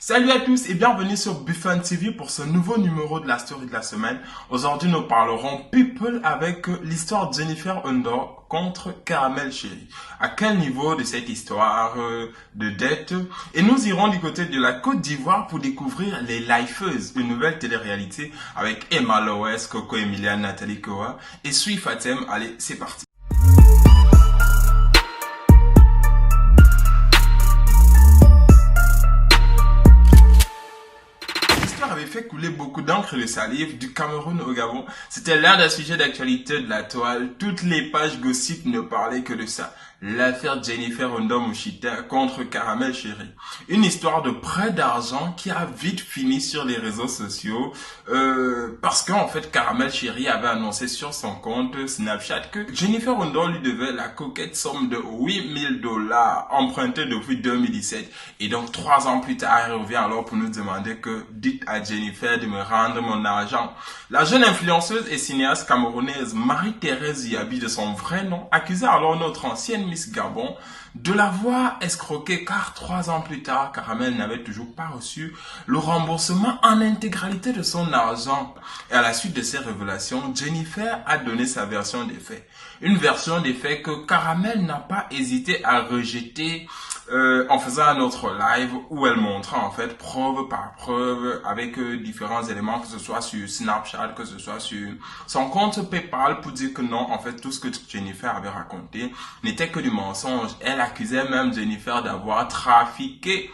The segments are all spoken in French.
Salut à tous et bienvenue sur Buffon TV pour ce nouveau numéro de la story de la semaine. Aujourd'hui, nous parlerons People avec l'histoire de Jennifer Ondor contre Caramel Chérie. À quel niveau de cette histoire de dette? Et nous irons du côté de la Côte d'Ivoire pour découvrir Les Lifeuses, une nouvelle télé-réalité avec Emma Loès, Coco Emilia, Nathalie Koa et Sui Fatem. Allez, c'est parti. Avait fait couler beaucoup d'encre et de salive du Cameroun au Gabon. C'était l'un des sujets d'actualité de la toile. Toutes les pages gossip ne parlaient que de ça. L'affaire Jennifer Ondor Mouchita contre Caramel Chérie. Une histoire de prêt d'argent qui a vite fini sur les réseaux sociaux parce qu'en fait Caramel Chérie avait annoncé sur son compte Snapchat que Jennifer Ondor lui devait la coquette somme de $8,000 empruntés depuis 2017. Et donc 3 ans plus tard, elle revient alors pour nous demander que dites à Jennifer de me rendre mon argent. La jeune influenceuse et cinéaste camerounaise Marie-Thérèse Yabi de son vrai nom accusait alors notre ancienne Miss Gabon de l'avoir escroqué car 3 ans plus tard, Caramel n'avait toujours pas reçu le remboursement en intégralité de son argent. Et à la suite de ces révélations, Jennifer a donné sa version des faits. Une version des faits que Caramel n'a pas hésité à rejeter en faisant un autre live où elle montrait en fait preuve par preuve avec différents éléments, que ce soit sur Snapchat, que ce soit sur son compte PayPal, pour dire que non, en fait tout ce que Jennifer avait raconté n'était que du mensonge. Elle accusait même Jennifer d'avoir trafiqué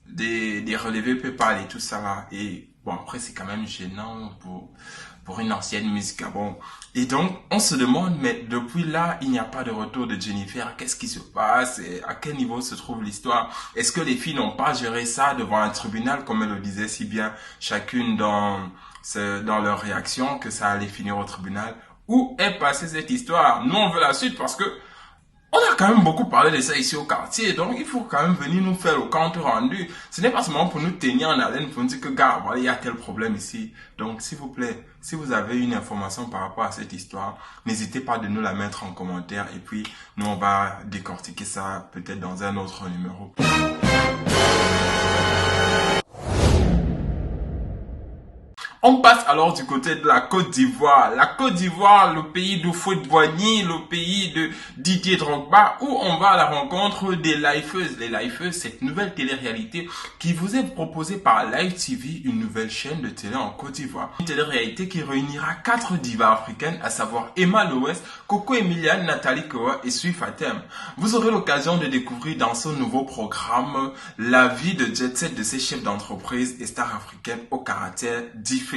des relevés PayPal et tout ça là. Et bon, après c'est quand même gênant pour une ancienne Miss Gabon. Et donc, on se demande, mais depuis là, il n'y a pas de retour de Jennifer. Qu'est-ce qui se passe? Et à quel niveau se trouve l'histoire? Est-ce que les filles n'ont pas géré ça devant un tribunal, comme elles le disaient si bien, chacune dans leur réaction, que ça allait finir au tribunal? Où est passée cette histoire? Nous, on veut la suite parce que on a quand même beaucoup parlé de ça ici au quartier, donc il faut quand même venir nous faire le compte rendu. Ce n'est pas seulement pour nous tenir en haleine, pour nous dire que, gars, voilà, il y a tel problème ici. Donc, s'il vous plaît, si vous avez une information par rapport à cette histoire, n'hésitez pas de nous la mettre en commentaire et puis nous, on va décortiquer ça peut-être dans un autre numéro. On passe alors du côté de la Côte d'Ivoire. La Côte d'Ivoire, le pays de Foot-Boigny, le pays de Didier Drogba, où on va à la rencontre des Lifeuses. Les Lifeuses, cette nouvelle télé-réalité qui vous est proposée par Live TV, une nouvelle chaîne de télé en Côte d'Ivoire. Une télé-réalité qui réunira 4 divas africaines, à savoir Emma Loès, Coco Emilia, Nathalie Koa et Sui Fatem. Vous aurez l'occasion de découvrir dans ce nouveau programme la vie de jet-set de ces chefs d'entreprise et stars africaines au caractère différent.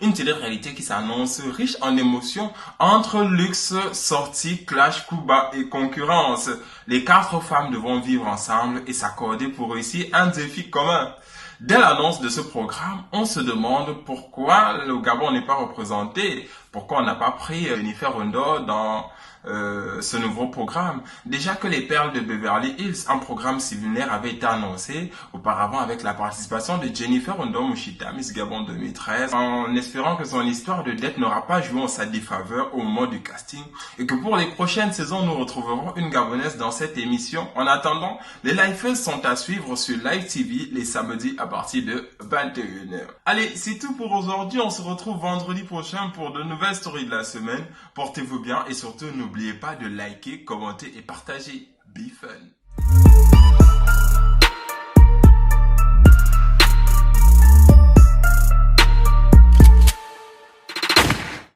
Une télé-réalité qui s'annonce riche en émotions entre luxe, sortie, clash, coup bas et concurrence. Les 4 femmes devront vivre ensemble et s'accorder pour réussir un défi commun. Dès l'annonce de ce programme, on se demande pourquoi le Gabon n'est pas représenté, pourquoi on n'a pas pris Jennifer Ondor dans ce nouveau programme. Déjà que les Perles de Beverly Hills, un programme similaire, avait été annoncé auparavant avec la participation de Jennifer Ondor Mouchita, Miss Gabon 2013, en espérant que son histoire de dette n'aura pas joué en sa défaveur au moment du casting et que pour les prochaines saisons, nous retrouverons une Gabonaise dans cette émission. En attendant, les Lifeuses sont à suivre sur Live TV les samedis à partir de 21h. Allez, c'est tout pour aujourd'hui. On se retrouve vendredi prochain pour de nouvelles stories de la semaine. Portez-vous bien et surtout, n'oubliez pas de liker, commenter et partager. Be fun!